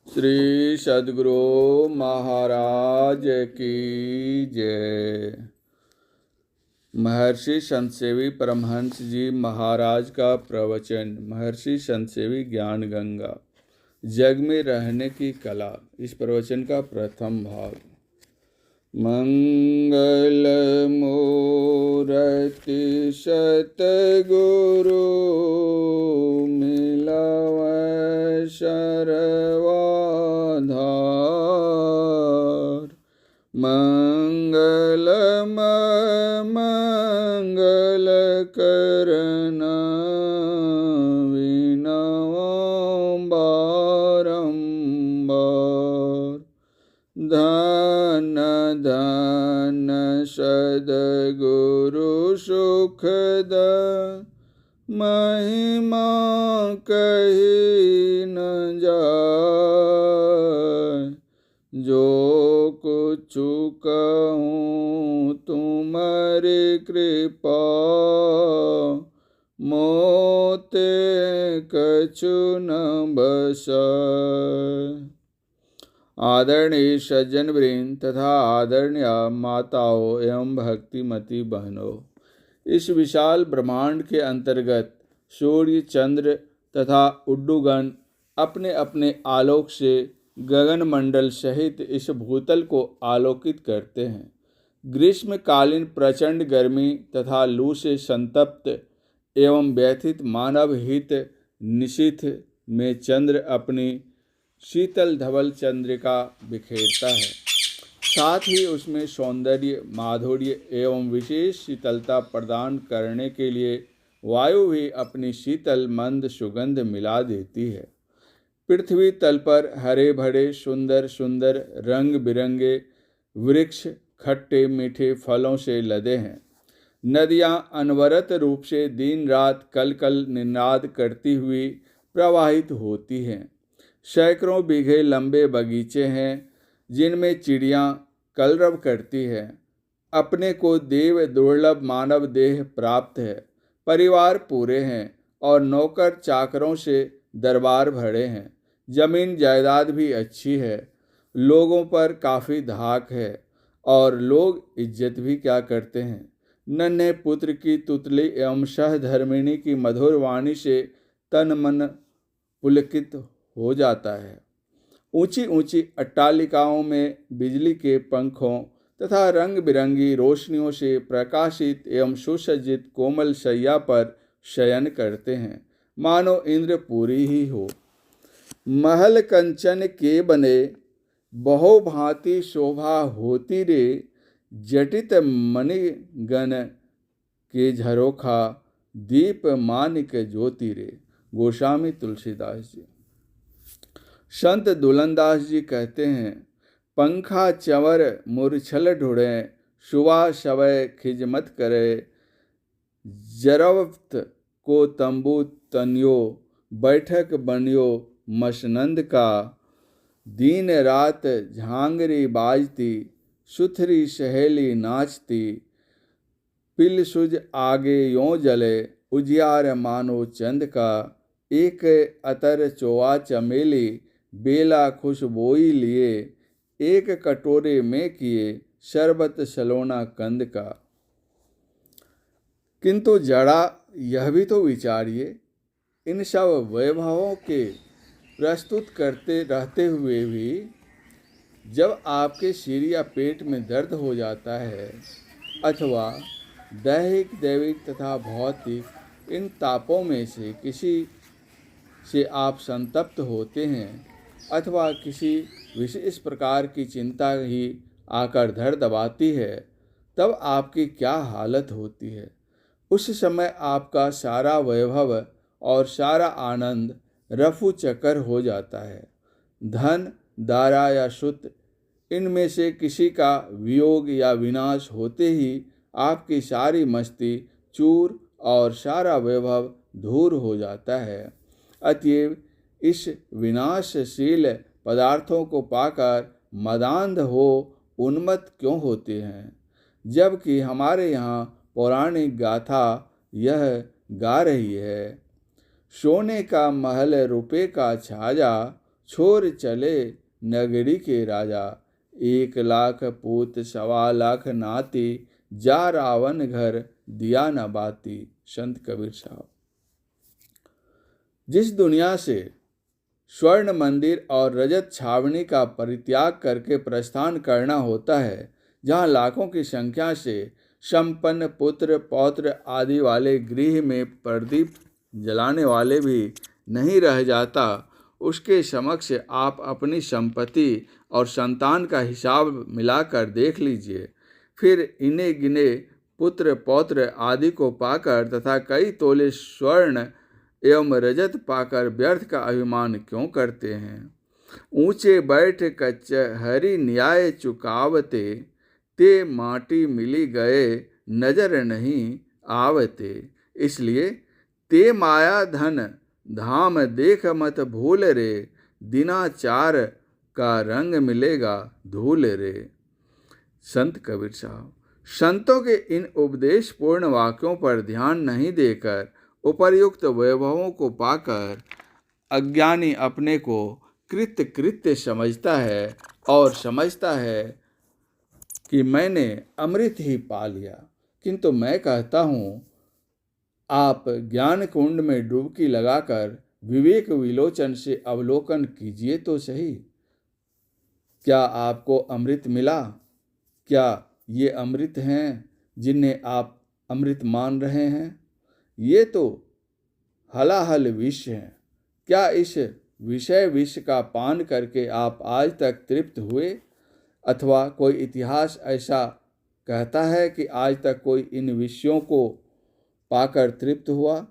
श्री सद्गुरु महाराज की जय। महर्षि संतसेवी परमहंस जी महाराज का प्रवचन। महर्षि संतसेवी ज्ञान गंगा, जग में रहने की कला। इस प्रवचन का प्रथम भाग। मंगल मूर्ति सतगुरु मिलव शरवाधार। मंगलमय मंगल करना विनवं बारंबार। धन धन सद्गुरु सुखद महिमा कही न जाय। जो कुछ कहूँ तुम्हारी कृपा, मोते कछु न बसाय। आदरणीय सज्जन वृंद तथा आदरणीय माताओं एवं भक्तिमती बहनों, इस विशाल ब्रह्मांड के अंतर्गत सूर्य, चंद्र तथा उड्डूगण अपने अपने आलोक से गगनमंडल सहित इस भूतल को आलोकित करते हैं। ग्रीष्मकालीन प्रचंड गर्मी तथा लू से संतप्त एवं व्यथित मानव हित निशीथ में चंद्र अपनी शीतल धवल चंद्रिका बिखेरता है। साथ ही उसमें सौंदर्य, माधुर्य एवं विशेष शीतलता प्रदान करने के लिए वायु भी अपनी शीतल मंद सुगंध मिला देती है। पृथ्वी तल पर हरे भरे सुंदर सुंदर रंग बिरंगे वृक्ष खट्टे मीठे फलों से लदे हैं। नदियां अनवरत रूप से दिन रात कल कल निनाद करती हुई प्रवाहित होती हैं। सैकड़ों बीघे लंबे बगीचे हैं जिनमें चिड़ियां कलरव करती हैं। अपने को देव दुर्लभ मानव देह प्राप्त है। परिवार पूरे हैं और नौकर चाकरों से दरबार भरे हैं। जमीन जायदाद भी अच्छी है। लोगों पर काफ़ी धाक है और लोग इज्जत भी क्या करते हैं। नन्हे पुत्र की तुतली एवं सहधर्मिणी की मधुर वाणी से तन मन पुलकित हो जाता है। ऊंची ऊंची अट्टालिकाओं में बिजली के पंखों तथा रंग बिरंगी रोशनियों से प्रकाशित एवं सुसज्जित कोमल शैया पर शयन करते हैं, मानो इंद्रपुरी ही हो। महल कंचन के बने बहुभांति शोभा होती रे। जटित मणिगण के झरोखा दीप मानिक ज्योति रे। गोस्वामी तुलसीदास जी। संत दुलनदास जी कहते हैं, पंखा चंवर मूर्छल ढूढ़े, सुबह शवय खिजमत करे। जरवत को तंबू तनियो, बैठक बनियो मसनंद का। दिन रात झांगरी बाजती, सुथरी सहेली नाचती। पिल सुज आगे यों जले, उजियार मानो चंद का। एक अतर चोआ चमेली, बेला खुशबोई लिए। एक कटोरे में किए, शरबत सलोना कंद का। किंतु जड़ा यह भी तो विचारिए, इन सब वैभवों के प्रस्तुत करते रहते हुए भी जब आपके सिर या पेट में दर्द हो जाता है अथवा दैहिक दैविक तथा भौतिक इन तापों में से किसी से आप संतप्त होते हैं अथवा किसी विशेष प्रकार की चिंता ही आकर धर दबाती है, तब आपकी क्या हालत होती है। उस समय आपका सारा वैभव और सारा आनंद रफू चक्कर हो जाता है। धन, दारा या सुत, इनमें से किसी का वियोग या विनाश होते ही आपकी सारी मस्ती चूर और सारा वैभव धूर हो जाता है। अतएव इस विनाशशील पदार्थों को पाकर मदान्ध हो उन्मत्त क्यों होते हैं, जबकि हमारे यहाँ पौराणिक गाथा यह गा रही है। सोने का महल रुपए का छाजा, छोर चले नगरी के राजा। 1 लाख पूत 1.25 लाख नाती, जा रावण घर दिया न बाती। संत कबीर साहब। जिस दुनिया से स्वर्ण मंदिर और रजत छावनी का परित्याग करके प्रस्थान करना होता है, जहाँ लाखों की संख्या से संपन्न पुत्र पौत्र आदि वाले गृह में प्रदीप जलाने वाले भी नहीं रह जाता, उसके समक्ष आप अपनी संपत्ति और संतान का हिसाब मिलाकर देख लीजिए। फिर इन्हें गिने पुत्र पौत्र आदि को पाकर तथा कई तोले स्वर्ण एवं रजत पाकर व्यर्थ का अभिमान क्यों करते हैं। ऊंचे बैठ कचहरी न्याय चुकावते, ते माटी मिली गए नजर नहीं आवते। इसलिए ते माया धन धाम देख मत भूल रे, दिनाचार का रंग मिलेगा धूल रे। संत कबीर साहब। संतों के इन उपदेशपूर्ण वाक्यों पर ध्यान नहीं देकर उपर्युक्त वैभवों को पाकर अज्ञानी अपने को कृत्य समझता है और समझता है कि मैंने अमृत ही पा लिया। किंतु मैं कहता हूँ, आप ज्ञान कुंड में डुबकी लगाकर विवेक विलोचन से अवलोकन कीजिए तो सही। क्या आपको अमृत मिला? क्या ये अमृत हैं जिन्हें आप अमृत मान रहे हैं? ये तो हलाहल विष हैं। क्या इस विषय विष का पान करके आप आज तक तृप्त हुए? अथवा कोई इतिहास ऐसा कहता है कि आज तक कोई इन विषयों को पाकर तृप्त हुआ?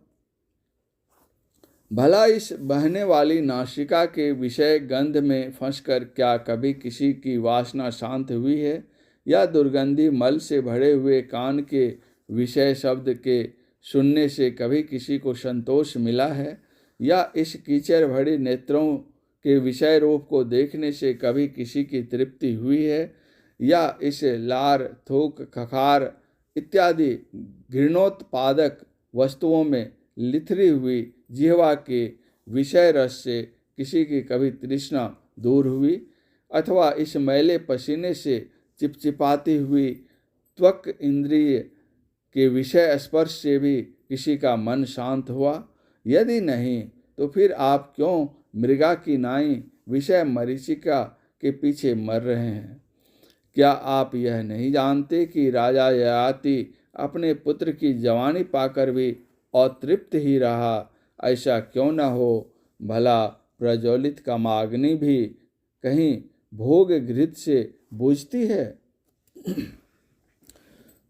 भला इस बहने वाली नासिका के विषय गंध में फंसकर क्या कभी किसी की वासना शांत हुई है? या दुर्गंधी मल से भरे हुए कान के विषय शब्द के सुनने से कभी किसी को संतोष मिला है? या इस कीचड़ भरी नेत्रों के विषय रूप को देखने से कभी किसी की तृप्ति हुई है? या इस लार थूक खखार इत्यादि घृणोत्पादक वस्तुओं में लिथरी हुई जिह्वा के विषय रस से किसी की कभी तृष्णा दूर हुई? अथवा इस मैले पसीने से चिपचिपाती हुई त्वक इंद्रिय के विषय स्पर्श से भी किसी का मन शांत हुआ? यदि नहीं, तो फिर आप क्यों मृगा की नाई विषय मरीचिका के पीछे मर रहे हैं? क्या आप यह नहीं जानते कि राजा ययाति अपने पुत्र की जवानी पाकर भी अतृप्त ही रहा? ऐसा क्यों न हो? भला प्रज्वलित कामाग्नि भी कहीं भोग घृत से बुझती है?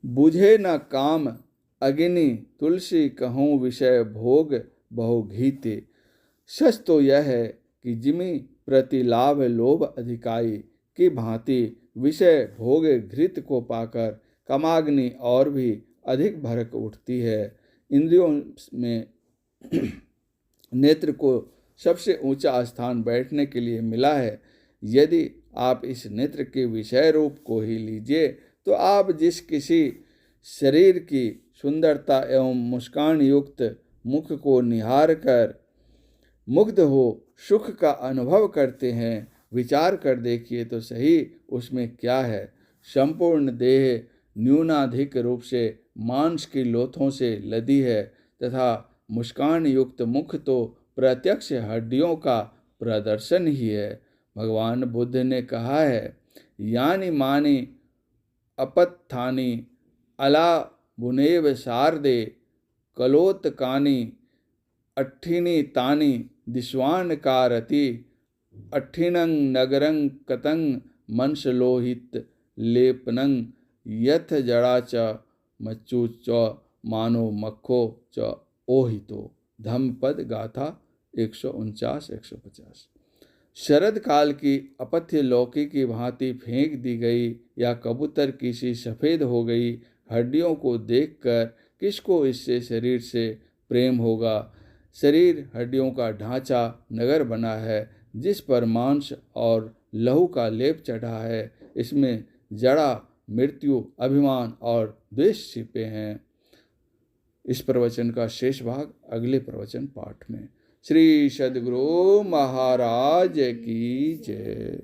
बुझे न काम अग्नि तुलसी, कहूँ विषय भोग बहु घीते। सच तो यह है कि जिमि प्रति लाभ लोभ अधिकाई की भांति विषय भोग घृत को पाकर कामाग्नि और भी अधिक भड़क उठती है। इंद्रियों में नेत्र को सबसे ऊंचा स्थान बैठने के लिए मिला है। यदि आप इस नेत्र के विषय रूप को ही लीजिए, तो आप जिस किसी शरीर की सुंदरता एवं मुस्कान युक्त मुख को निहार कर मुग्ध हो सुख का अनुभव करते हैं, विचार कर देखिए तो सही उसमें क्या है। संपूर्ण देह न्यूनाधिक रूप से मांस की लोथों से लदी है तथा मुस्कान युक्त मुख तो प्रत्यक्ष हड्डियों का प्रदर्शन ही है। भगवान बुद्ध ने कहा है, यानी मानी अपत्थानी अला बुनेव शारदे, कलोत्कानी अट्ठिनी तानी दिश्वान कारति, अट्ठिनं नगरं कतं मंसलोहित लेपनं, यथ जड़ा च मच्चु च मानो मक्खो च ओहितो। धम्मपद गाथा 149-150। शरद काल की अपथ्य लौकी की भांति फेंक दी गई या कबूतर किसी सफ़ेद हो गई हड्डियों को देखकर किसको इससे शरीर से प्रेम होगा। शरीर हड्डियों का ढांचा नगर बना है जिस पर मांस और लहू का लेप चढ़ा है। इसमें जड़ा मृत्यु अभिमान और द्वेष छिपे हैं। इस प्रवचन का शेष भाग अगले प्रवचन पाठ में। श्री सद्गुरु महाराज की जय।